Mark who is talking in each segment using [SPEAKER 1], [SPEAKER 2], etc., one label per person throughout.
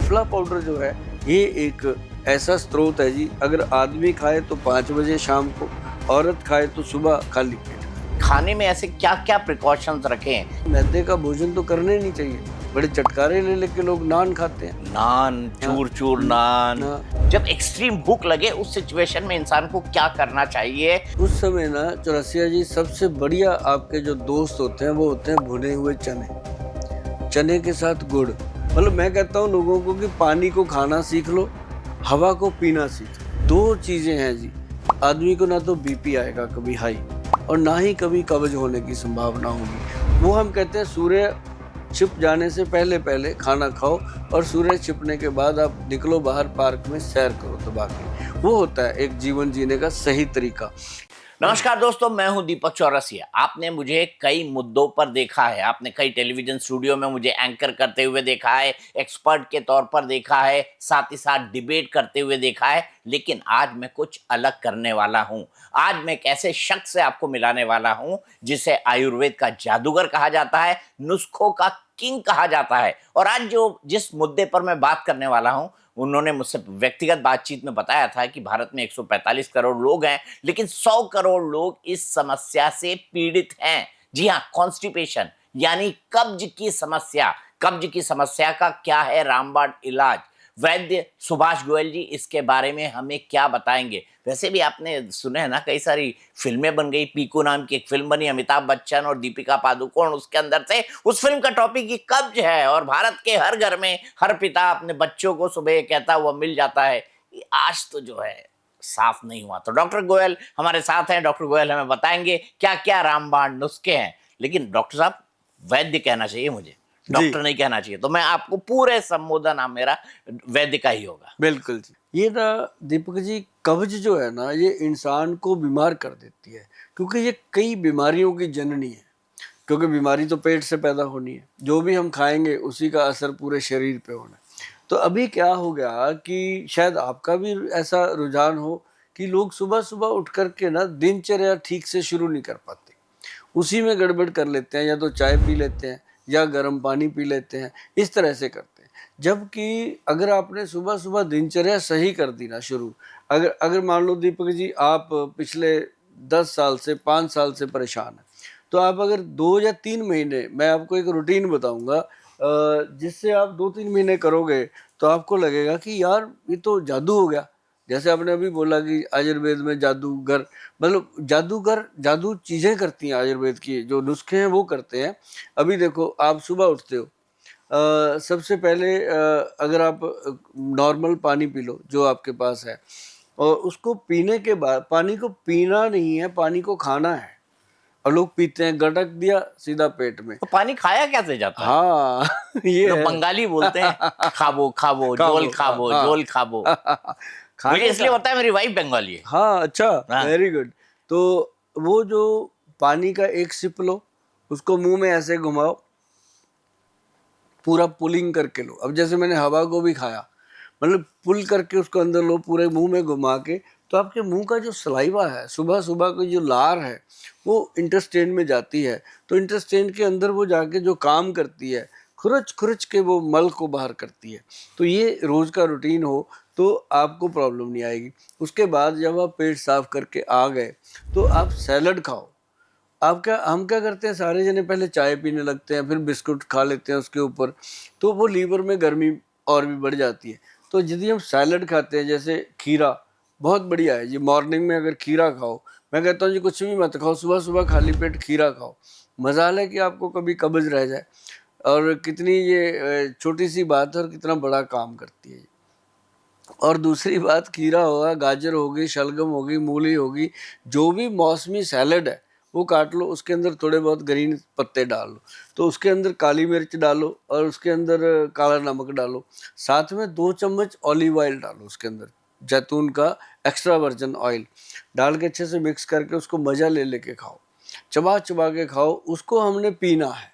[SPEAKER 1] आंवला पाउडर जो है ये एक ऐसा स्रोत है जी, अगर आदमी खाए तो 5 बजे शाम को, औरत खाए तो सुबह खाली पेट।
[SPEAKER 2] खाने में ऐसे क्या क्या प्रिकॉशंस रखें?
[SPEAKER 1] मैदे का भोजन तो करना ही नहीं चाहिए। बड़े चटकारे ले लेके लोग नान खाते हैं।
[SPEAKER 2] नान, चूर चूर नान। जब एक्सट्रीम भूख लगे उस सिचुएशन में इंसान को क्या करना चाहिए?
[SPEAKER 1] उस समय ना चौरसिया जी, सबसे बढ़िया आपके जो दोस्त होते हैं वो होते हैं भुने हुए चने, चने के साथ गुड़। मतलब मैं कहता हूँ लोगों को कि पानी को खाना सीख लो, हवा को पीना सीख लो। 2 चीजें हैं जी, आदमी को ना तो बीपी आएगा कभी हाई, और ना ही कभी कब्ज होने की संभावना होगी। वो हम कहते हैं सूर्य छिप जाने से पहले पहले खाना खाओ, और सूर्य छिपने के बाद आप निकलो बाहर, पार्क में सैर करो दबा के। वो होता है एक जीवन जीने का सही तरीका।
[SPEAKER 2] नमस्कार दोस्तों, मैं हूं दीपक चौरसिया। आपने मुझे कई मुद्दों पर देखा है, आपने कई टेलीविजन स्टूडियो में मुझे एंकर करते हुए देखा है, एक्सपर्ट के तौर पर देखा है, साथ ही साथ डिबेट करते हुए देखा है। लेकिन आज मैं कुछ अलग करने वाला हूं। आज मैं एक ऐसे शख्स से आपको मिलाने वाला हूं जिसे आयुर्वेद का जादूगर कहा जाता है, नुस्खों का किंग कहा जाता है। और आज जिस मुद्दे पर मैं बात करने वाला हूं, उन्होंने मुझसे व्यक्तिगत बातचीत में बताया था कि भारत में 145 करोड़ लोग हैं, लेकिन 100 करोड़ लोग इस समस्या से पीड़ित हैं। जी हाँ, कॉन्स्टिपेशन यानी कब्ज की समस्या। कब्ज की समस्या का क्या है रामबाण इलाज? वैद्य सुभाष गोयल जी इसके बारे में हमें क्या बताएंगे। वैसे भी आपने सुने हैं ना, कई सारी फिल्में बन गई। पीकू नाम की एक फिल्म बनी, अमिताभ बच्चन और दीपिका पादुकोण उसके अंदर थे। उस फिल्म का टॉपिक ही कब्ज है, और भारत के हर घर में हर पिता अपने बच्चों को सुबह कहता हुआ मिल जाता है। ये आज तो जो है साफ नहीं हुआ। तो डॉक्टर गोयल हमारे साथ हैं। डॉक्टर गोयल हमें बताएंगे क्या क्या रामबाण नुस्खे हैं। लेकिन डॉक्टर साहब, वैद्य कहना चाहिए मुझे, डॉक्टर नहीं कहना चाहिए। तो मैं आपको पूरे संबोधन आप मेरा वैद्य का ही होगा।
[SPEAKER 1] बिल्कुल जी। ये ना दीपक जी, कब्ज जो है ना ये इंसान को बीमार कर देती है, क्योंकि ये कई बीमारियों की जननी है। क्योंकि बीमारी तो पेट से पैदा होनी है, जो भी हम खाएंगे उसी का असर पूरे शरीर पे होना है। तो अभी क्या हो गया कि शायद आपका भी ऐसा रुझान हो कि लोग सुबह सुबह उठ करके ना दिनचर्या ठीक से शुरू नहीं कर पाते, उसी में गड़बड़ कर लेते हैं। या तो चाय पी लेते हैं या गर्म पानी पी लेते हैं, इस तरह से करते हैं। जबकि अगर आपने सुबह सुबह दिनचर्या सही कर दी ना शुरू, अगर अगर मान लो दीपक जी आप पिछले 10 साल से 5 साल से परेशान हैं, तो आप अगर 2 या 3 महीने, मैं आपको एक रूटीन बताऊंगा जिससे आप 2-3 महीने करोगे तो आपको लगेगा कि यार ये तो जादू हो गया। जैसे आपने अभी बोला कि आयुर्वेद में जादूगर, मतलब जादूगर जादू चीज़ें करती हैं। आयुर्वेद की जो नुस्खे हैं वो करते हैं। अभी देखो, आप सुबह उठते हो, सबसे पहले अगर आप नॉर्मल पानी पी लो जो आपके पास है, और उसको पीने के बाद, पानी को पीना नहीं है, पानी को खाना है। और लोग पीते हैं, गटक दिया सीधा पेट में।
[SPEAKER 2] तो पानी खाया कैसे जाता है?
[SPEAKER 1] हाँ ये
[SPEAKER 2] तो
[SPEAKER 1] है।
[SPEAKER 2] बंगाली बोलते हैं खाबो खाबो, जोल खाबो,
[SPEAKER 1] हाँ।
[SPEAKER 2] जोल खाबो। मुझे
[SPEAKER 1] खाने
[SPEAKER 2] इसलिए
[SPEAKER 1] का,
[SPEAKER 2] पता है, मेरी वाइफ बंगाली है।
[SPEAKER 1] हाँ अच्छा,
[SPEAKER 2] हाँ।
[SPEAKER 1] Very good. तो वो जो पानी का एक सिप लो, उसको मुंह में ऐसे घुमाओ, पूरा पुलिंग करके लो। अब जैसे मैंने हवा को भी खाया, मतलब पुल करके उसको अंदर लो, पूरे मुंह में घुमा के। तो आपके मुंह का जो सलाइवा है, सुबह सुबह की जो लार है, वो इंटेस्टाइन में जाती है। तो इंटेस्टाइन के अंदर वो जाके जो काम करती है, खुरच खुरच के वो मल को बाहर करती है। तो ये रोज़ का रूटीन हो तो आपको प्रॉब्लम नहीं आएगी। उसके बाद जब आप पेट साफ करके आ गए तो आप सैलड खाओ। हम क्या करते हैं, सारे जने पहले चाय पीने लगते हैं, फिर बिस्कुट खा लेते हैं उसके ऊपर, तो वो लीवर में गर्मी और भी बढ़ जाती है। तो यदि हम सैलड खाते हैं, जैसे खीरा बहुत बढ़िया है जी, मॉर्निंग में अगर खीरा खाओ, मैं कहता हूँ जी कुछ भी मत खाओ, सुबह सुबह खाली पेट खीरा खाओ। मजाल है कि आपको कभी कब्ज रह जाए। और कितनी ये छोटी सी बात है और कितना बड़ा काम करती है। और दूसरी बात, खीरा होगा, गाजर होगी, शलगम होगी, मूली होगी, जो भी मौसमी सैलड है वो काट लो, उसके अंदर थोड़े बहुत ग्रीन पत्ते डाल लो, तो उसके अंदर काली मिर्च डालो और उसके अंदर काला नमक डालो, साथ में 2 चम्मच ऑलिव ऑयल डालो, उसके अंदर जैतून का एक्स्ट्रा वर्जिन ऑयल डाल के अच्छे से मिक्स करके उसको मज़ा ले लेके खाओ, चबा चबा के खाओ। उसको हमने पीना है,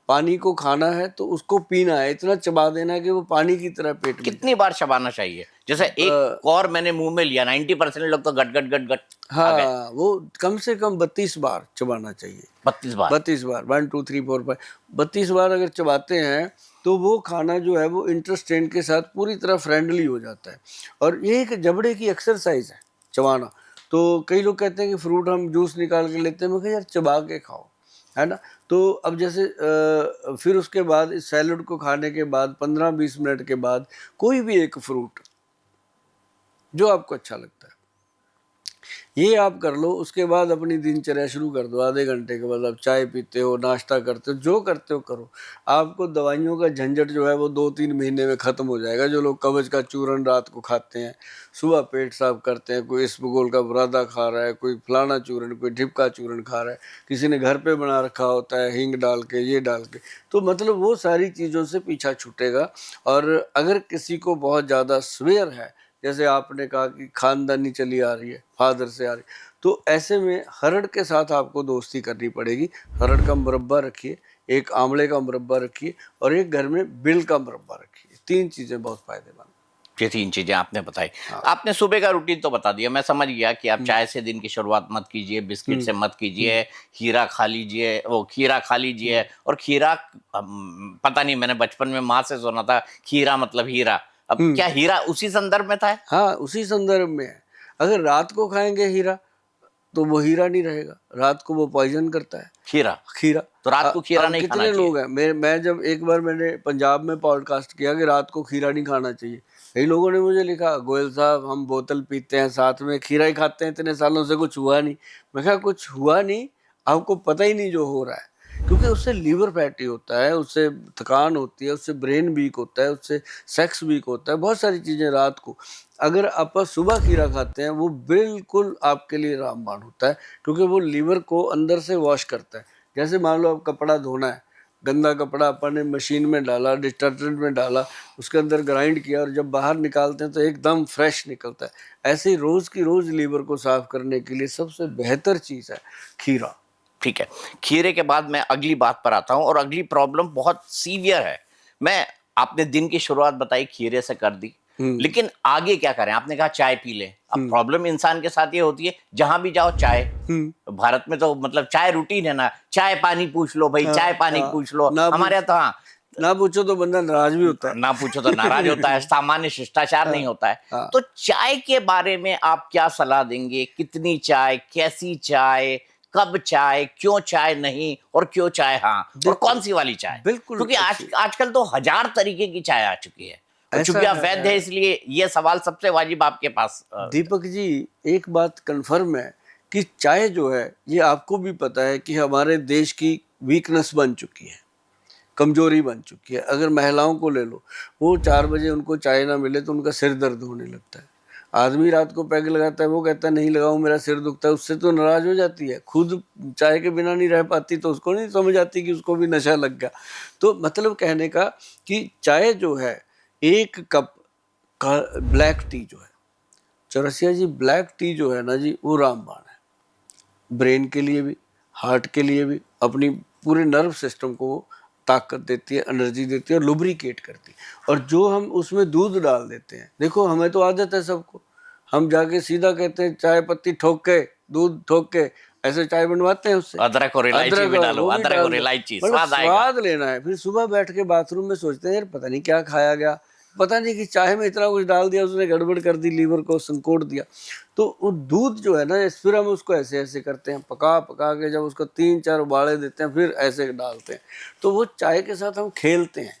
[SPEAKER 1] पानी को खाना है तो उसको पीना है, इतना चबा देना है कि वो पानी की तरह पेट में।
[SPEAKER 2] कितनी बार चबाना चाहिए? जैसे एक और मैंने मुंह में लिया, 90% लोग तो गट गट गट गट खा गए।
[SPEAKER 1] हाँ, वो कम से कम 32 बार चबाना चाहिए।
[SPEAKER 2] 32 बार?
[SPEAKER 1] 32 बार, 1 2 3 4 5, 32 बार अगर चबाते हैं तो वो खाना जो है वो इंटेस्टाइन के साथ पूरी तरह फ्रेंडली हो जाता है। और ये एक जबड़े की एक्सरसाइज है चबाना। तो कई लोग कहते हैं कि फ्रूट हम जूस निकाल के लेते हैं, मैं कहा यार चबा के खाओ, है ना। तो अब जैसे फिर उसके बाद इस सैलड को खाने के बाद 15-20 मिनट के बाद कोई भी एक फ्रूट जो आपको अच्छा लगता है ये आप कर लो। उसके बाद अपनी दिनचर्या शुरू कर दो। आधे घंटे के बाद आप चाय पीते हो, नाश्ता करते हो, जो करते हो करो। आपको दवाइयों का झंझट जो है वो 2-3 महीने में ख़त्म हो जाएगा। जो लोग कब्ज का चूरन रात को खाते हैं, सुबह पेट साफ करते हैं, कोई इसबगोल का बुरादा खा रहा है, कोई फलाना चूरन, कोई ढिपका चूरन खा रहा है, किसी ने घर पे बना रखा होता है हींग डाल के, ये डाल के, तो मतलब वो सारी चीज़ों से पीछा छूटेगा। और अगर किसी को बहुत ज़्यादा स्वेयर है, जैसे आपने कहा कि खानदानी चली आ रही है, फादर से आ रही, तो ऐसे में हरड़ के साथ आपको दोस्ती करनी पड़ेगी। हरड़ का मुरब्बा रखिए, एक आंवले का मुरब्बा रखिए और एक घर में बिल का मुरब्बा रखिए। 3 चीज़ें बहुत फायदेमंद।
[SPEAKER 2] ये 3 चीजें आपने बताई।
[SPEAKER 1] हाँ।
[SPEAKER 2] आपने सुबह का रूटीन तो बता दिया, मैं समझ गया कि आप चाय से दिन की शुरुआत मत कीजिए, बिस्किट से मत कीजिए, खीरा खा लीजिए, वो खीरा खा लीजिए। और खीरा पता नहीं, मैंने बचपन में माँ से सुना था खीरा मतलब हीरा। अब क्या हीरा उसी संदर्भ में था?
[SPEAKER 1] हाँ, उसी संदर्भ में है। अगर रात को खाएंगे हीरा तो वो हीरा नहीं रहेगा, रात को वो पॉइजन करता है
[SPEAKER 2] खीरा
[SPEAKER 1] खीरा।
[SPEAKER 2] तो रात को खीरा नहीं खाना
[SPEAKER 1] कितने
[SPEAKER 2] चाहिए।
[SPEAKER 1] लोग हैं, मैं जब एक बार मैंने पंजाब में पॉडकास्ट किया कि रात को खीरा नहीं खाना चाहिए, कई लोगों ने मुझे लिखा, गोयल साहब हम बोतल पीते हैं साथ में खीरा ही खाते हैं, इतने सालों से कुछ हुआ नहीं। मैं कहा कुछ हुआ नहीं, आपको पता ही नहीं जो हो रहा है। क्योंकि उससे लीवर फैटी होता है, उससे थकान होती है, उससे ब्रेन वीक होता है, उससे सेक्स वीक होता है, बहुत सारी चीज़ें रात को। अगर आप सुबह खीरा खाते हैं वो बिल्कुल आपके लिए रामबाण होता है, क्योंकि वो लीवर को अंदर से वॉश करता है। जैसे मान लो आप कपड़ा धोना है, गंदा कपड़ा अपन ने मशीन में डाला, डिटर्जेंट में डाला, उसके अंदर ग्राइंड किया और जब बाहर निकालते हैं तो एकदम फ्रेश निकलता है। ऐसे ही रोज़ की रोज़ लीवर को साफ करने के लिए सबसे बेहतर चीज़ है खीरा।
[SPEAKER 2] ठीक है, खीरे के बाद मैं अगली बात पर आता हूं, और अगली प्रॉब्लम बहुत सीवियर है। मैं आपने दिन की शुरुआत बताई खीरे से कर दी, लेकिन आगे क्या करें? आपने कहा चाय पी लें। अब प्रॉब्लम इंसान के साथ ये होती है, जहां भी जाओ चाय। भारत में तो मतलब चाय रूटीन है ना, चाय पानी पूछ लो भाई, चाय पानी पूछ लो। हमारे यहाँ तो हाँ,
[SPEAKER 1] ना पूछो तो बंदा नाराज भी होता है,
[SPEAKER 2] ना पूछो तो नाराज होता है, सामान्य शिष्टाचार नहीं होता है। तो चाय के बारे में आप क्या सलाह देंगे? कितनी चाय, कैसी चाय, कब चाय, क्यों चाय नहीं, और क्यों चाय हाँ, और कौन सी वाली चाय?
[SPEAKER 1] बिल्कुल
[SPEAKER 2] क्योंकि आजकल तो 1000 तरीके की चाय आ चुकी है। चूंकि आप वैद्य है, इसलिए ये सवाल सबसे वाजिब आपके पास।
[SPEAKER 1] दीपक जी, एक बात कंफर्म है कि चाय जो है ये आपको भी पता है कि हमारे देश की वीकनेस बन चुकी है, कमजोरी बन चुकी है। अगर महिलाओं को ले लो, वो 4 बजे उनको चाय ना मिले तो उनका सिर दर्द होने लगता है। आदमी रात को पैग लगाता है, वो कहता है नहीं लगाऊं मेरा सिर दुखता है, उससे तो नाराज हो जाती है। खुद चाय के बिना नहीं रह पाती तो उसको नहीं समझ आती कि उसको भी नशा लग गया। तो मतलब कहने का कि चाय जो है, 1 कप का ब्लैक टी जो है, चौरसिया जी, ब्लैक टी जो है ना जी, वो रामबाण है। ब्रेन के लिए भी, हार्ट के लिए भी, अपनी पूरे नर्व सिस्टम को ताकत देती है, एनर्जी देती है और लुब्रिकेट करती है। और जो हम उसमें दूध डाल देते हैं, देखो हमें तो आदत है सबको, हम जाके सीधा कहते हैं चाय पत्ती ठोक के, दूध ठोक के ऐसे चाय बनवाते हैं उससे।
[SPEAKER 2] अदरक और इलायची भी डालो,
[SPEAKER 1] वो भी
[SPEAKER 2] अदरक
[SPEAKER 1] डाल
[SPEAKER 2] और
[SPEAKER 1] दो।
[SPEAKER 2] इलायची,
[SPEAKER 1] मतलब
[SPEAKER 2] स्वाद आएगा।
[SPEAKER 1] स्वाद लेना है। फिर सुबह बैठ के बाथरूम में सोचते हैं यार पता नहीं क्या खाया गया, पता नहीं कि चाय में इतना कुछ डाल दिया, उसने गड़बड़ कर दी, लीवर को संकोच दिया। तो वो दूध जो है ना, फिर हम उसको ऐसे ऐसे करते हैं, पका पका के जब उसको 3-4 उबाले देते हैं, फिर ऐसे डालते हैं। तो वो चाय के साथ हम खेलते हैं।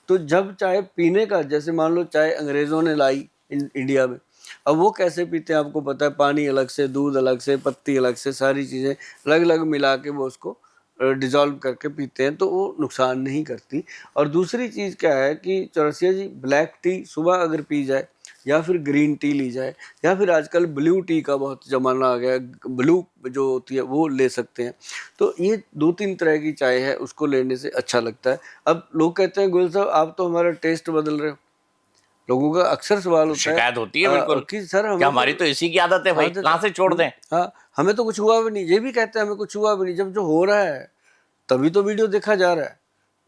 [SPEAKER 1] तो जब चाय पीने का, जैसे मान लो चाय अंग्रेज़ों ने लाई इंडिया में, अब वो कैसे पीते हैं आपको पता है, पानी अलग से, दूध अलग से, पत्ती अलग से, सारी चीज़ें अलग अलग मिला के वो उसको डिज़ोल्व करके पीते हैं, तो वो नुकसान नहीं करती। और दूसरी चीज़ क्या है कि चौरसिया जी, ब्लैक टी सुबह अगर पी जाए, या फिर ग्रीन टी ली जाए, या फिर आजकल ब्लू टी का बहुत ज़माना आ गया है, ब्लू जो होती है वो ले सकते हैं। तो ये 2-3 तरह की चाय है, उसको लेने से अच्छा लगता है। अब लोग कहते हैं गोयल साहब आप तो हमारा टेस्ट बदल रहे हो। लोगों का अक्सर सवाल होता है,
[SPEAKER 2] शिकायत होती है बिल्कुल
[SPEAKER 1] कि सर हमें
[SPEAKER 2] कि हमारी तो इसी की आदत है भाई, कहाँ से छोड़ दें।
[SPEAKER 1] हाँ, हमें तो कुछ हुआ भी नहीं। ये भी कहते हैं हमें कुछ हुआ भी नहीं। जब जो हो रहा है तभी तो वीडियो देखा जा रहा है,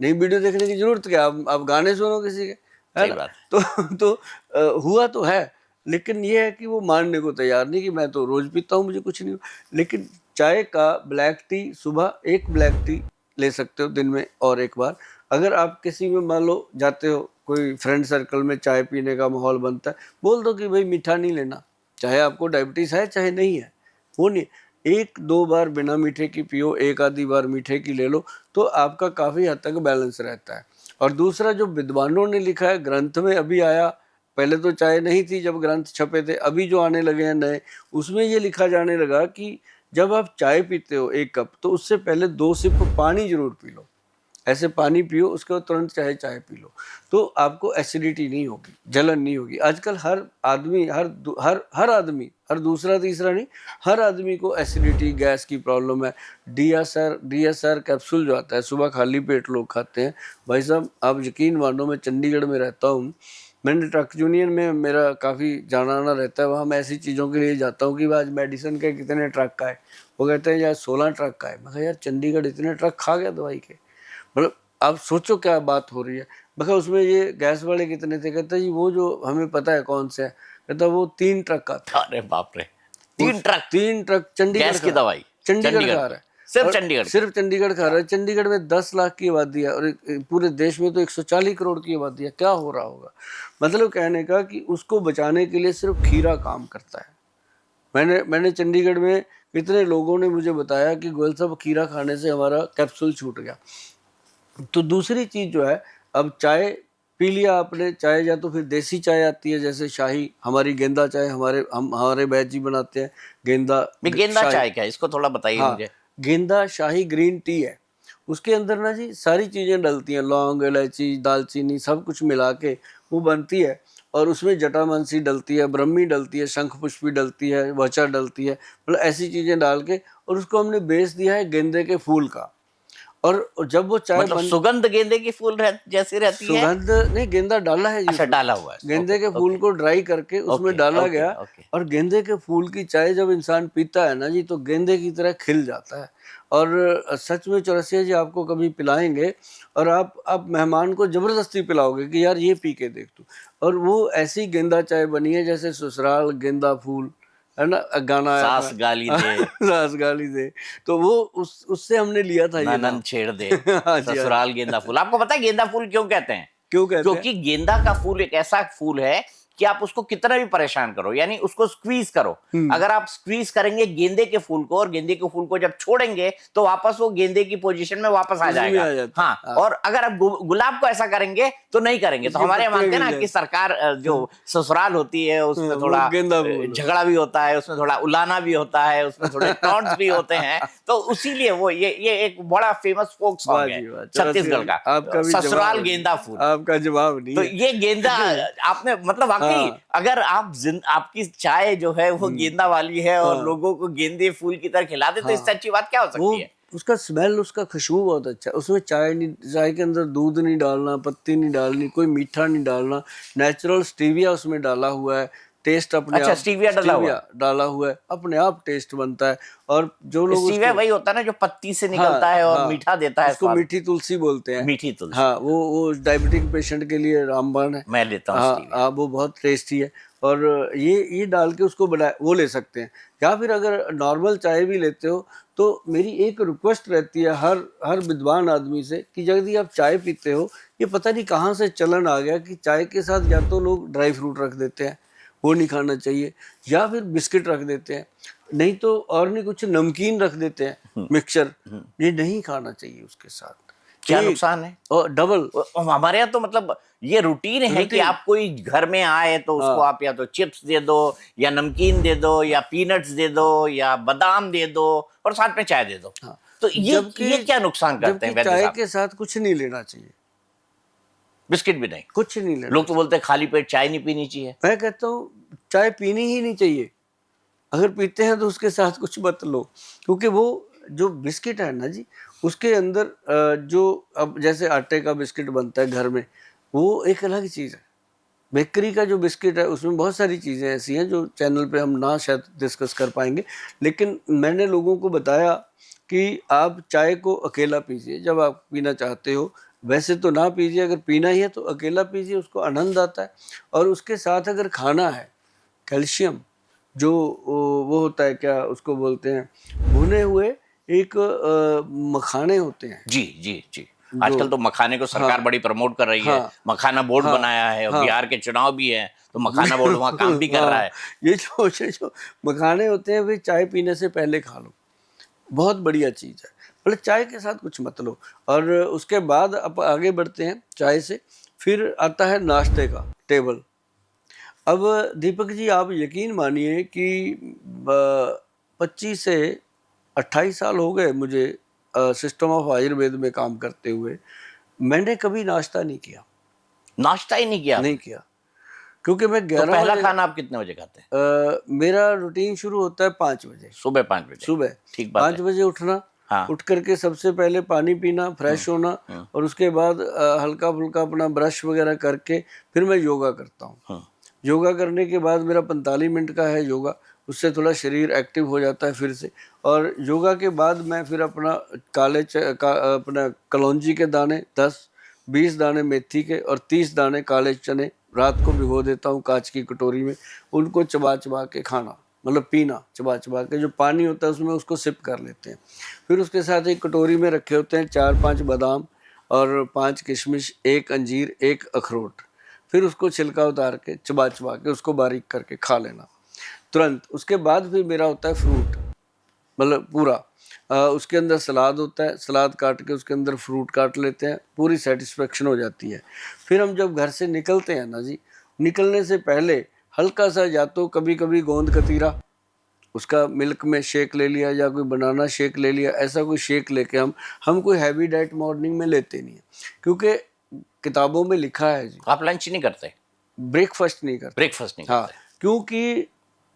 [SPEAKER 1] नहीं वीडियो देखने की जरूरत क्या? आप गाने सुनो किसी के, है ना? तो हुआ तो है, लेकिन ये है कि वो मानने को तैयार नहीं कि मैं तो रोज पीता हूँ, मुझे कुछ नहीं हुआ। लेकिन चाय का ब्लैक टी, सुबह 1 ब्लैक टी ले सकते हो दिन में और 1 बार। अगर आप किसी में मान लो जाते हो, कोई फ्रेंड सर्कल में चाय पीने का माहौल बनता है, बोल दो कि भाई मीठा नहीं लेना, चाहे आपको डायबिटीज है चाहे नहीं है, वो नहीं, एक दो बार बिना मीठे की पियो, एक आधी बार मीठे की ले लो, तो आपका काफ़ी हद तक बैलेंस रहता है। और दूसरा जो विद्वानों ने लिखा है, ग्रंथ में अभी आया, पहले तो चाय नहीं थी जब ग्रंथ छपे थे, अभी जो आने लगे हैं नए, उसमें ये लिखा जाने लगा कि जब आप चाय पीते हो 1 कप, तो उससे पहले 2 सिप पानी जरूर पी लो, ऐसे पानी पियो, उसके बाद तुरंत चाहे चाय पी लो, तो आपको एसिडिटी नहीं होगी, जलन नहीं होगी। आजकल हर आदमी, हर आदमी, हर दूसरा तीसरा नहीं, हर आदमी को एसिडिटी, गैस की प्रॉब्लम है। DSR कैप्सूल जो आता है, सुबह खाली पेट लोग खाते हैं। भाई साहब, आप यकीन मानो, मैं चंडीगढ़ में रहता हूँ, मैंने ट्रक यूनियन में मेरा काफ़ी जाना आना रहता है, वहाँ मैं ऐसी चीज़ों के लिए जाता हूँ कि आज मेडिसिन के कितने ट्रक का है, वो कहते हैं यार 16 ट्रक का है। मैं कहा यार चंडीगढ़ इतने ट्रक खा गया दवाई के, मतलब आप सोचो क्या बात हो रही है। मैं कहा उसमें ये गैस वाले कितने थे, कहता जी वो जो हमें पता है कौन से है, कहता वो 3 ट्रक का था।
[SPEAKER 2] अरे बाप रे, 3 ट्रक
[SPEAKER 1] चंडीगढ़
[SPEAKER 2] गैस की दवाई,
[SPEAKER 1] चंडीगढ़ खा रहा है,
[SPEAKER 2] सिर्फ
[SPEAKER 1] और
[SPEAKER 2] चंडीगढ़
[SPEAKER 1] सिर्फ चंडीगढ़ खा रहा है। चंडीगढ़ में 10 लाख की आबादी है, और पूरे देश में तो 140 करोड़ की आबादी है, क्या हो रहा होगा। मतलब कहने का कि उसको बचाने के लिए सिर्फ खीरा काम करता है। मैंने चंडीगढ़ में कितने लोगों ने मुझे बताया कि गोयल साहब खीरा खाने से हमारा कैप्सूल छूट गया। तो दूसरी चीज़ जो है, अब चाय पी लिया आपने, चाय या तो फिर देसी चाय आती है, जैसे शाही, हमारी गेंदा चाय, हमारे बैच जी बनाते हैं गेंदा
[SPEAKER 2] गेंदा चाय क्या है, इसको थोड़ा बताइए
[SPEAKER 1] हाँ,
[SPEAKER 2] मुझे।
[SPEAKER 1] गेंदा शाही ग्रीन टी है। उसके अंदर ना जी सारी चीज़ें डलती हैं, लौंग, इलायची, दालचीनी, सब कुछ मिला के वो बनती है। और उसमें जटामांसी डलती है, ब्रह्मी डलती है, शंख पुष्पी डलती है, वचा डलती है, मतलब ऐसी चीज़ें डाल के, और उसको हमने बेच दिया है गेंदे के फूल का। और जब वो चाय
[SPEAKER 2] मतलब सुगंध गेंदे की फूल जैसी रहती है?
[SPEAKER 1] सुगंध नहीं, गेंदा डाला है जी
[SPEAKER 2] अच्छा,
[SPEAKER 1] उसमें।
[SPEAKER 2] डाला हुआ है।
[SPEAKER 1] गेंदे के फूल को ड्राई करके उसमें डाला गया, और गेंदे के फूल की चाय जब इंसान पीता है ना जी, तो गेंदे की तरह खिल जाता है। और सच में चौरसिया जी आपको कभी पिलाएंगे, और आप मेहमान को जबरदस्ती पिलाओगे कि यार ये पी के देख तू, और वो ऐसी गेंदा चाय बनी है जैसे ससुराल गेंदा फूल, है ना, गाना आया था।
[SPEAKER 2] सास गाली दे,
[SPEAKER 1] सास गाली दे, तो वो उससे हमने लिया था ये नाम।
[SPEAKER 2] ननन छेड़ दे,
[SPEAKER 1] हाँ जी, हाँ जी।
[SPEAKER 2] ससुराल गेंदा फूल। आपको पता है गेंदा फूल क्यों कहते हैं?
[SPEAKER 1] क्यों कहते हैं?
[SPEAKER 2] क्योंकि गेंदा का फूल एक ऐसा फूल है कि आप उसको कितना भी परेशान करो, यानी उसको स्क्वीज करो, अगर आप स्क्वीज करेंगे गेंदे के फूल को, और गेंदे के फूल को जब छोड़ेंगे तो वापस वो गेंदे की पोजीशन में वापस आ जाएगा। हाँ, और अगर आप गुलाब को ऐसा करेंगे तो नहीं करेंगे। तो हमारे यहाँ मानते हैं ना कि सरकार जो ससुराल होती है उसमें थोड़ा झगड़ा भी होता है, उसमें थोड़ा उलाना भी होता है, उसमें थोड़े टॉन्ट्स भी होते हैं, तो उसीलिए वो ये एक बड़ा फेमस फोक सॉन्ग है छत्तीसगढ़ का, ससुराल गेंदा फूल।
[SPEAKER 1] आपका जवाब नहीं
[SPEAKER 2] तो
[SPEAKER 1] है।
[SPEAKER 2] ये गेंदा आपने मतलब वाकई, अगर आपकी चाय जो है वो गेंदा वाली है और लोगों को गेंदे फूल की तरह खिला दे, तो इससे अच्छी बात क्या हो सकती है?
[SPEAKER 1] उसका स्मेल, उसका खुशबू बहुत अच्छा है। उसमें चाय के अंदर दूध नहीं डालना, पत्ती नहीं डालनी, कोई मीठा नहीं डालना, नेचुरल स्टीविया उसमें डाला हुआ है, टेस्ट अपने
[SPEAKER 2] अच्छा,
[SPEAKER 1] आप
[SPEAKER 2] स्टीविया
[SPEAKER 1] डाला हुआ है, अपने आप टेस्ट बनता है। और जो लोग
[SPEAKER 2] स्टीविया वही होता है ना जो पत्ती से निकलता है और मीठा देता है,
[SPEAKER 1] उसको मीठी तुलसी बोलते हैं।
[SPEAKER 2] मीठी तुलसी,
[SPEAKER 1] हाँ, वो डायबिटिक पेशेंट के लिए रामबाण है।
[SPEAKER 2] मैं लेता हूँ।
[SPEAKER 1] हाँ, वो बहुत टेस्टी है। और ये डाल के उसको बनाए वो ले सकते हैं। या फिर अगर नॉर्मल चाय भी लेते हो, तो मेरी एक रिक्वेस्ट रहती है हर विद्वान आदमी से कि यदि आप चाय पीते हो, ये पता नहीं कहाँ से चलन आ गया कि चाय के साथ या तो लोग ड्राई फ्रूट रख देते हैं, वो नहीं खाना चाहिए, या फिर बिस्किट रख देते हैं, नहीं तो और नहीं कुछ नमकीन रख देते हैं, मिक्सचर, ये नहीं खाना चाहिए उसके साथ।
[SPEAKER 2] क्या नुकसान है?
[SPEAKER 1] और डबल
[SPEAKER 2] हमारे यहाँ तो मतलब ये रूटीन है कि आप कोई घर में आए तो उसको आप या तो चिप्स दे दो, या नमकीन दे दो, या पीनट्स दे दो, या बादाम दे दो, और साथ में चाय दे दो। तो ये क्या नुकसान करते हैं?
[SPEAKER 1] चाय के साथ कुछ नहीं लेना चाहिए,
[SPEAKER 2] बिस्किट भी नहीं,
[SPEAKER 1] कुछ नहीं लेना।
[SPEAKER 2] लोग तो बोलते हैं खाली पेट चाय नहीं पीनी चाहिए।
[SPEAKER 1] मैं कहता हूँ चाय पीनी ही नहीं चाहिए, अगर पीते हैं तो उसके साथ कुछ मत लो, क्योंकि वो जो बिस्किट है ना जी, उसके अंदर जो अब जैसे आटे का बिस्किट बनता है घर में, वो एक अलग चीज़ है। बेकरी का जो बिस्किट है उसमें बहुत सारी चीज़ें ऐसी हैं जो चैनल पे हम ना शायद डिस्कस कर पाएंगे, लेकिन मैंने लोगों को बताया कि आप चाय को अकेला पीजिए जब आप पीना चाहते हो, वैसे तो ना पीजिए, अगर पीना ही है तो अकेला पीजिए, उसको आनंद आता है। और उसके साथ अगर खाना है, कैल्शियम जो वो होता है, क्या उसको बोलते हैं, भुने हुए एक मखाने होते हैं
[SPEAKER 2] जी जी जी, आजकल तो मखाने को सरकार बड़ी प्रमोट कर रही है, मखाना बोर्ड बनाया है, और बिहार के चुनाव भी है तो मखाना बोर्ड वहाँ काम भी कर रहा है।
[SPEAKER 1] ये जो मखाने होते हैं वे चाय पीने से पहले खा लो, बहुत बढ़िया चीज़ है। मतलब चाय के साथ कुछ मत लो। और उसके बाद अब आगे बढ़ते हैं चाय से, फिर आता है नाश्ते का टेबल। अब दीपक जी आप यकीन मानिए कि 25 से 28 साल हो गए मुझे सिस्टम ऑफ आयुर्वेद में काम करते हुए, मैंने कभी नाश्ता नहीं किया।
[SPEAKER 2] नाश्ता ही नहीं किया?
[SPEAKER 1] नहीं किया, क्योंकि मैं
[SPEAKER 2] तो
[SPEAKER 1] 11
[SPEAKER 2] पहला
[SPEAKER 1] बजे
[SPEAKER 2] खाना आप कितने बजे खाते हैं?
[SPEAKER 1] मेरा रूटीन शुरू होता है 5 बजे
[SPEAKER 2] सुबह 5 बजे?
[SPEAKER 1] सुबह
[SPEAKER 2] ठीक बात
[SPEAKER 1] 5
[SPEAKER 2] है।
[SPEAKER 1] बजे उठना,
[SPEAKER 2] हाँ।
[SPEAKER 1] उठ करके सबसे पहले पानी पीना, फ्रेश होना, और उसके बाद हल्का फुल्का अपना ब्रश वगैरह करके फिर मैं योगा करता हूँ। योगा करने के बाद मेरा 45 मिनट का है योगा, उससे थोड़ा शरीर एक्टिव हो जाता है फिर से। और योगा के बाद मैं फिर अपना अपना कलौंजी के दाने 10-20 दाने मेथी के और 30 दाने काले चने रात को भिगो देता हूँ कांच की कटोरी में। उनको चबा चबा के खाना, मतलब पीना, चबा चबा के जो पानी होता है उसमें उसको सिप कर लेते हैं। फिर उसके साथ एक कटोरी में रखे होते हैं 4-5 बादाम और 5 किशमिश, 1 अंजीर, 1 अखरोट। फिर उसको छिलका उतार के चबा चबा के उसको बारीक करके खा लेना तुरंत। उसके बाद फिर मेरा होता है फ्रूट, मतलब पूरा उसके अंदर सलाद होता है, सलाद काट के उसके अंदर फ्रूट काट लेते हैं, पूरी सेटिस्फेक्शन हो जाती है। फिर हम जब घर से निकलते हैं ना जी, निकलने से पहले हल्का सा या तो कभी कभी गोंद कतीरा, उसका मिल्क में शेक ले लिया, या कोई बनाना शेक ले लिया, ऐसा कोई शेक लेके हम कोई हैवी डाइट मॉर्निंग में लेते नहीं है, क्योंकि किताबों में लिखा है जी।
[SPEAKER 2] आप लंच नहीं करते?
[SPEAKER 1] ब्रेकफास्ट नहीं करते।
[SPEAKER 2] ब्रेकफास्ट नहीं
[SPEAKER 1] हाँ,
[SPEAKER 2] करते?
[SPEAKER 1] क्योंकि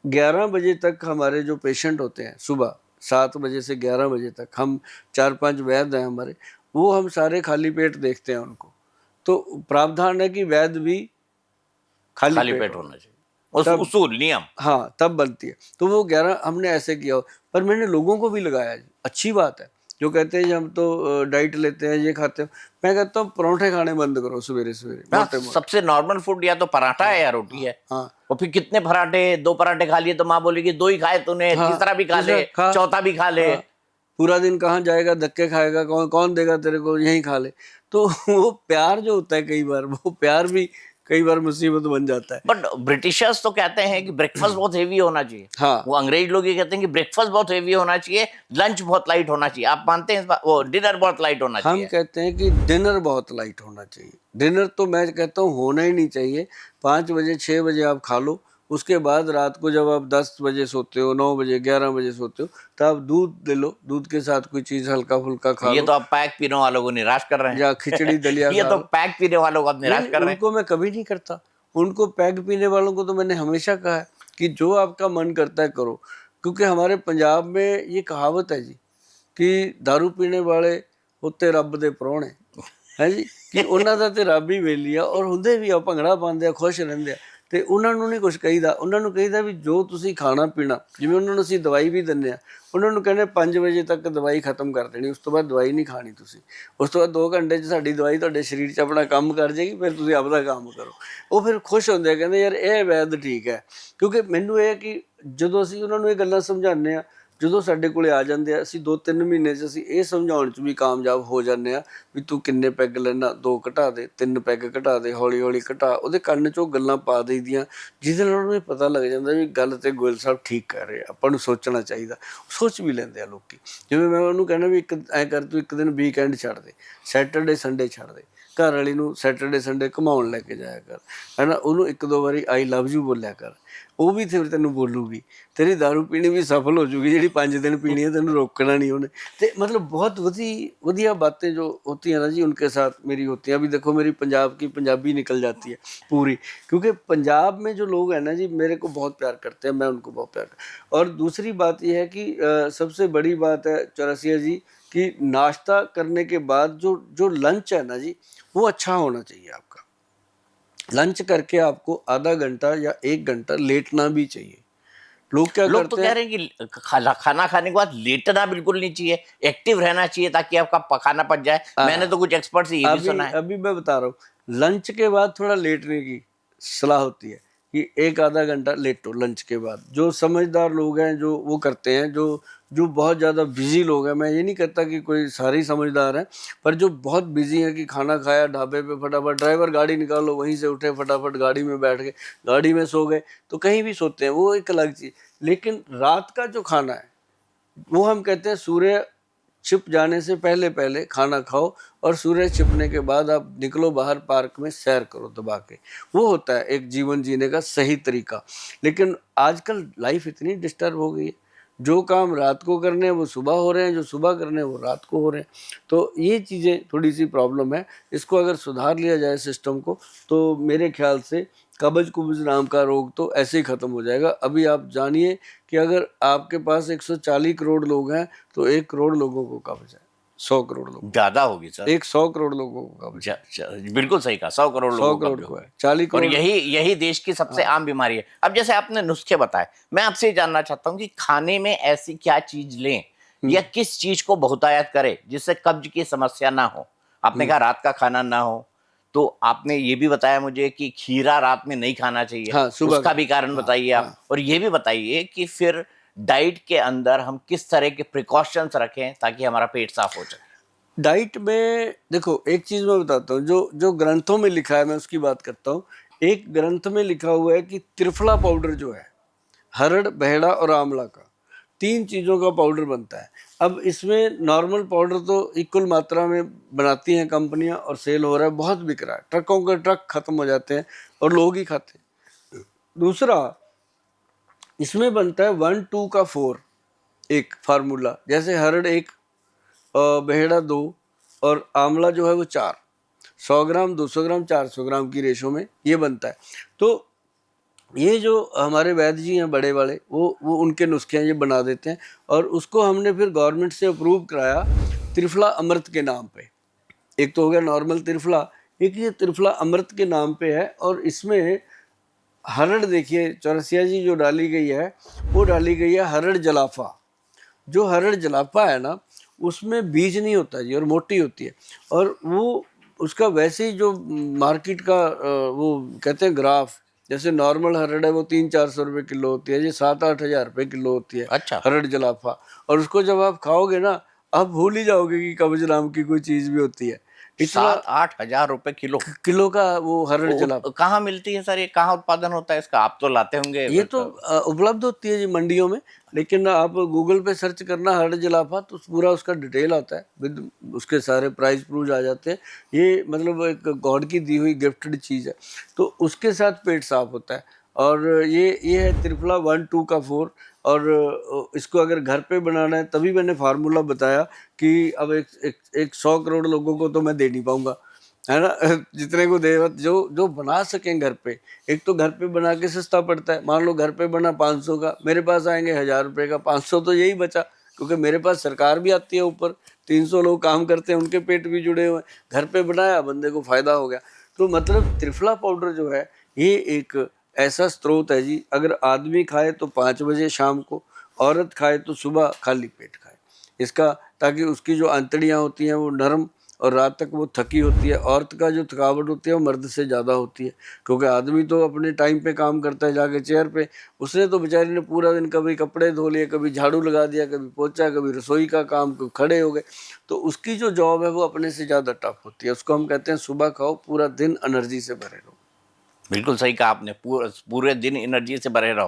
[SPEAKER 1] 11 बजे तक हमारे जो पेशेंट होते हैं, सुबह 7 बजे से 11 बजे तक, हम 4-5 वैद्य हैं हमारे, वो हम सारे खाली पेट देखते हैं उनको। तो प्रावधान है कि वैद्य भी खाली पेट
[SPEAKER 2] होना चाहिए, उसूल नियम।
[SPEAKER 1] हाँ, तब बनती है। तो वो 11 हमने ऐसे किया, पर मैंने लोगों को भी लगाया जी, अच्छी बात है। जो कहते हैं जी हम तो डाइट लेते हैं, ये खाते हैं, मैं कहता हूँ परोठे खाने बंद करो सवेरे सवेरे, मोटे मोटे।
[SPEAKER 2] सबसे नॉर्मल फूड या तो पराठा है या रोटी है।
[SPEAKER 1] हाँ।
[SPEAKER 2] और फिर कितने पराठे, 2 पराठे खा लिए तो माँ बोलेगी 2 ही खाए तूने, तीसरा भी खा ले, चौथा भी खा ले।
[SPEAKER 1] पूरा दिन कहाँ जाएगा, धक्के खाएगा, कौन देगा तेरे को, यहीं खा ले। तो वो प्यार जो होता है, कई बार वो प्यार भी कई बार मुसीबत बन जाता है।
[SPEAKER 2] बट ब्रिटिशर्स तो कहते हैं कि ब्रेकफास्ट बहुत हेवी होना चाहिए।
[SPEAKER 1] हाँ,
[SPEAKER 2] वो अंग्रेज लोग ये कहते हैं कि ब्रेकफास्ट बहुत हेवी होना चाहिए, लंच बहुत लाइट होना चाहिए। आप मानते हैं वो डिनर बहुत लाइट होना चाहिए?
[SPEAKER 1] हम कहते हैं कि डिनर बहुत लाइट होना चाहिए। डिनर तो मैं कहता हूँ होना ही नहीं चाहिए। 5 बजे 6 बजे आप खा लो, उसके बाद रात को जब आप 10 बजे सोते हो, 9 बजे 11 बजे सोते हो, तो आप दूध ले लो, दूध के साथ कोई चीज़ हल्का फुल्का खा लो।
[SPEAKER 2] ये तो आप पैक पीने वालों को निराश कर रहे हैं।
[SPEAKER 1] या खिचड़ी दलिया
[SPEAKER 2] ये
[SPEAKER 1] खा
[SPEAKER 2] तो
[SPEAKER 1] लो।
[SPEAKER 2] पैक पीने वालों को आप निराश कर रहे हैं।
[SPEAKER 1] उनको मैं कभी नहीं करता। उनको पैग पीने वालों को तो मैंने हमेशा कहा है कि जो आपका मन करता है करो। क्योंकि हमारे पंजाब में ये कहावत है जी कि दारू पीने वाले होते रब दे प्राहुणे, है जी, कि ਉਹਨਾਂ ਦਾ ਤੇ ਰੱਬ ਹੀ ਵੇਲੀ ਆ, ਔਰ ਹੁੰਦੇ ਵੀ ਆ, ਭੰਗੜਾ ਪਾਉਂਦੇ ਆ, ਖੁਸ਼ ਰਹਿੰਦੇ ਆ, ਤੇ ਉਹਨਾਂ ਨੂੰ ਨਹੀਂ ਕੁਝ ਕਹੀਦਾ। ਉਹਨਾਂ ਨੂੰ ਕਹੀਦਾ ਵੀ ਜੋ ਤੁਸੀਂ ਖਾਣਾ ਪੀਣਾ, ਜਿਵੇਂ ਉਹਨਾਂ ਨੂੰ ਅਸੀਂ ਦਵਾਈ ਵੀ ਦਿੰਦੇ ਆ, ਉਹਨਾਂ ਨੂੰ ਕਹਿੰਦੇ 5 ਵਜੇ ਤੱਕ ਦਵਾਈ ਖਤਮ ਕਰ ਦੇਣੀ, ਉਸ ਤੋਂ ਬਾਅਦ ਦਵਾਈ ਨਹੀਂ ਖਾਣੀ ਤੁਸੀਂ। ਉਸ ਤੋਂ ਬਾਅਦ 2 ਘੰਟੇ 'ਚ ਸਾਡੀ ਦਵਾਈ ਤੁਹਾਡੇ ਸਰੀਰ 'ਚ ਆਪਣਾ ਕੰਮ ਕਰ ਜਾਏਗੀ, ਫਿਰ ਤੁਸੀਂ ਆਪਦਾ ਕੰਮ ਕਰੋ। ਉਹ ਫਿਰ ਖੁਸ਼ ਹੁੰਦੇ ਆ, ਕਹਿੰਦੇ ਯਾਰ ਇਹ ਵੈਦ ਠੀਕ ਹੈ। ਕਿਉਂਕਿ ਮੈਨੂੰ ਇਹ ਕਿ ਜਦੋਂ ਅਸੀਂ ਉਹਨਾਂ ਨੂੰ ਇਹ ਗੱਲਾਂ ਸਮਝਾਉਂਦੇ ਆ, ਜਦੋਂ ਸਾਡੇ ਕੋਲੇ ਆ ਜਾਂਦੇ ਆ, ਅਸੀਂ 2-3 ਮਹੀਨੇ 'ਚ ਅਸੀਂ ਇਹ ਸਮਝਾਉਣ 'ਚ ਵੀ ਕਾਮਯਾਬ ਹੋ ਜਾਂਦੇ ਆ ਵੀ ਤੂੰ ਕਿੰਨੇ ਪੈਗ ਲੈਣਾ, 2 ਘਟਾ ਦੇ, 3 ਪੈਗ ਘਟਾ ਦੇ, ਹੌਲੀ ਹੌਲੀ ਘਟਾ। ਉਹਦੇ ਕੰਨ 'ਚੋਂ ਗੱਲਾਂ ਪਾ ਦੇਈਦੀਆਂ, ਜਿਹਦੇ ਨਾਲ ਉਹਨੂੰ ਇਹ ਪਤਾ ਲੱਗ ਜਾਂਦਾ ਵੀ ਗੱਲ ਤੇ ਗੋਇਲ ਸਾਹਿਬ ਠੀਕ ਕਰ ਰਹੇ ਆ, ਆਪਾਂ ਨੂੰ ਸੋਚਣਾ ਚਾਹੀਦਾ। ਸੋਚ ਵੀ ਲੈਂਦੇ ਆ ਲੋਕੀ। ਜਿਵੇਂ ਮੈਂ ਉਹਨੂੰ ਕਹਿਣਾ ਵੀ ਐਂ ਕਰ, ਤੂੰ ਇੱਕ ਦਿਨ ਵੀਕਐਂਡ ਛੱਡ ਦੇ, ਸੈਟਰਡੇ ਸੰਡੇ ਛੱਡ ਦੇ, ਘਰ ਵਾਲੀ ਨੂੰ ਸੈਟਰਡੇ ਸੰਡੇ ਘੁਮਾਉਣ ਲੈ ਕੇ ਜਾਇਆ ਕਰ, ਹੈ ਨਾ। ਉਹਨੂੰ 1-2 ਵਾਰੀ ਆਈ ਲਵ ਯੂ ਬੋਲਿਆ ਕਰ, ਉਹ ਵੀ ਫਿਰ ਤੈਨੂੰ ਬੋਲੂਗੀ। ਤੇਰੀ ਦਾਰੂ ਪੀਣੀ ਵੀ ਸਫਲ ਹੋ ਜੂਗੀ, ਜਿਹੜੀ 5 दिन पीनी है, ਤੈਨੂੰ रोकना नहीं ਉਹਨੇ। ਤੇ मतलब बहुत वधिया बातें जो होती हैं ना जी उनके साथ मेरी होती हैं। अभी देखो मेरी पंजाब की पंजाबी निकल जाती है पूरी, क्योंकि पंजाब में जो लोग हैं ना जी मेरे को बहुत प्यार करते हैं, मैं उनको बहुत प्यार करता। और दूसरी बात यह है कि सबसे बड़ी बात है चौरसिया जी कि नाश्ता करने के बाद जो लंच है ना जी वो अच्छा होना चाहिए आपका। लंच करके आपको आधा घंटा या 1 घंटा लेटना भी चाहिए। लोग क्या
[SPEAKER 2] लोग
[SPEAKER 1] करते
[SPEAKER 2] तो कह रहे हैं कि खाना खाने के बाद लेटना बिल्कुल नहीं चाहिए, एक्टिव रहना चाहिए ताकि आपका खाना पच जाए। मैंने तो कुछ एक्सपर्ट से ये भी सुना है।
[SPEAKER 1] अभी मैं बता रहा हूँ, लंच के बाद थोड़ा लेटने की सलाह होती है, कि एक आधा घंटा लेटो लंच के बाद। जो समझदार लोग हैं जो वो करते हैं, जो बहुत ज़्यादा बिजी लोग हैं, मैं ये नहीं कहता कि कोई सारे ही समझदार हैं, पर जो बहुत बिजी हैं कि खाना खाया ढाबे पे फटाफट, ड्राइवर गाड़ी निकालो वहीं से उठे फटाफट गाड़ी में बैठ गए, गाड़ी में सो गए, तो कहीं भी सोते हैं, वो एक अलग चीज़। लेकिन रात का जो खाना है वो हम कहते हैं सूर्य छिप जाने से पहले पहले खाना खाओ और सूर्य छिपने के बाद आप निकलो बाहर पार्क में सैर करो दबा के। वो होता है एक जीवन जीने का सही तरीका। लेकिन आजकल लाइफ इतनी डिस्टर्ब हो गई है, जो काम रात को करने हैं वो सुबह हो रहे हैं, जो सुबह करने हैं वो रात को हो रहे हैं। तो ये चीज़ें थोड़ी सी प्रॉब्लम है। इसको अगर सुधार लिया जाए सिस्टम को, तो मेरे ख्याल से कब्ज कुब्ज नाम का रोग तो ऐसे ही ख़त्म हो जाएगा। अभी आप जानिए कि अगर आपके पास 140 करोड़ लोग हैं तो 1 करोड़ लोगों को कब्ज है, 100 करोड़ लोग,
[SPEAKER 2] ज्यादा होगी सर।
[SPEAKER 1] 100 करोड़ लोगों को कब्ज है,
[SPEAKER 2] बिल्कुल सही कहा, 100 करोड़
[SPEAKER 1] 100
[SPEAKER 2] लोगों
[SPEAKER 1] करोड़
[SPEAKER 2] को
[SPEAKER 1] को है, 40
[SPEAKER 2] और
[SPEAKER 1] करोड़।
[SPEAKER 2] यही देश की सबसे आम बीमारी है। अब जैसे आपने नुस्खे बताए, मैं आपसे ये जानना चाहता हूँ कि खाने में ऐसी क्या चीज लें या किस चीज को बहुतायत करें जिससे कब्ज की समस्या ना हो। आपने कहा रात का खाना ना हो, तो आपने ये भी बताया मुझे कि खीरा रात में नहीं खाना चाहिए,
[SPEAKER 1] हाँ, सुबह
[SPEAKER 2] उसका
[SPEAKER 1] का।
[SPEAKER 2] भी कारण
[SPEAKER 1] हाँ,
[SPEAKER 2] बताइए आप। और ये भी बताइए कि फिर डाइट के अंदर हम किस तरह के प्रिकॉशंस रखें ताकि हमारा पेट साफ हो जाए।
[SPEAKER 1] डाइट में देखो एक चीज़ मैं बताता हूँ, जो जो ग्रंथों में लिखा है मैं उसकी बात करता हूँ। एक ग्रंथ में लिखा हुआ है कि त्रिफला पाउडर जो है, हरड़, बहेड़ा और आंवला का, 3 चीज़ों का पाउडर बनता है। अब इसमें नॉर्मल पाउडर तो इक्वल मात्रा में बनाती हैं कंपनियां और सेल हो रहा है, बहुत बिक रहा है, ट्रकों के ट्रक खत्म हो जाते हैं और लोग ही खाते हैं। दूसरा, इसमें बनता है 1 2 का 4 एक फार्मूला, जैसे हरड़ 1, बहेड़ा 2 और आंवला जो है वो 4, 100 ग्राम 200 ग्राम 400 ग्राम की रेशो में ये बनता है। तो ये जो हमारे वैद्य जी हैं बड़े बड़े, वो उनके नुस्खे हैं, ये बना देते हैं और उसको हमने फिर गवर्नमेंट से अप्रूव कराया त्रिफला अमृत के नाम पे। एक तो हो गया नॉर्मल त्रिफला, एक ये त्रिफला अमृत के नाम पे है। और इसमें हरड़ देखिए चौरसिया जी जो डाली गई है, वो डाली गई है हरड़ जलाफा। जो हरड़ जलाफा है ना, उसमें बीज नहीं होता जी और मोटी होती है, और वो उसका वैसे ही जो मार्केट का वो कहते हैं ग्राफ, जैसे नॉर्मल हरड़ है वो 300-400 रुपये किलो होती है, ये 7-8 हज़ार रुपये किलो होती है।
[SPEAKER 2] अच्छा।
[SPEAKER 1] हरड़ जलाफा। और उसको जब आप खाओगे ना, आप भूल ही जाओगे कि कब्ज नाम की कोई चीज़ भी होती है। इतना
[SPEAKER 2] 7-8 हज़ार रुपए किलो
[SPEAKER 1] किलो का वो हरड़ जलाफा।
[SPEAKER 2] कहाँ मिलती है सर? ये कहाँ उत्पादन होता है इसका? आप तो लाते होंगे।
[SPEAKER 1] ये तो उपलब्ध होती है जी मंडियों में, लेकिन आप गूगल पे सर्च करना हरड़ जलाफा तो पूरा उसका डिटेल आता है, विद उसके सारे प्राइस प्रूफ आ जाते हैं। ये मतलब एक गॉड की दी हुई गिफ्टेड चीज़ है, तो उसके साथ पेट साफ होता है। और ये है त्रिफला 1 2 का 4। और इसको अगर घर पे बनाना है, तभी मैंने फार्मूला बताया कि अब एक 100 करोड़ लोगों को तो मैं दे नहीं पाऊंगा, है ना। जितने को दे, जो जो बना सकें घर पे। एक तो घर पे बना के सस्ता पड़ता है, मान लो घर पे बना 500 का, मेरे पास आएंगे 1000 रुपये का, 500 तो यही बचा, क्योंकि मेरे पास सरकार भी आती है ऊपर, 300 लोग काम करते हैं, उनके पेट भी जुड़े हुए हैं। घर पे बनाया, बंदे को फायदा हो गया। तो मतलब त्रिफला पाउडर जो है ये एक ऐसा स्रोत है जी, अगर आदमी खाए तो 5 बजे शाम को, औरत खाए तो सुबह खाली पेट खाए इसका, ताकि उसकी जो आंतड़ियाँ होती हैं वो नरम, और रात तक वो थकी होती है। औरत का जो थकावट होती है वो मर्द से ज़्यादा होती है, क्योंकि आदमी तो अपने टाइम पे काम करता है जाके चेयर पे, उसने तो बेचारी ने पूरा दिन कभी कपड़े धो लिए, कभी झाड़ू लगा दिया, कभी पोछा, कभी रसोई का काम, कभी खड़े हो गए, तो उसकी जो जॉब है वो अपने से ज़्यादा टफ होती है। उसको हम कहते हैं सुबह खाओ, पूरा दिन एनर्जी से भरे रहो।
[SPEAKER 2] बिल्कुल सही कहा आपने, पूरे दिन एनर्जी से भरे रहो।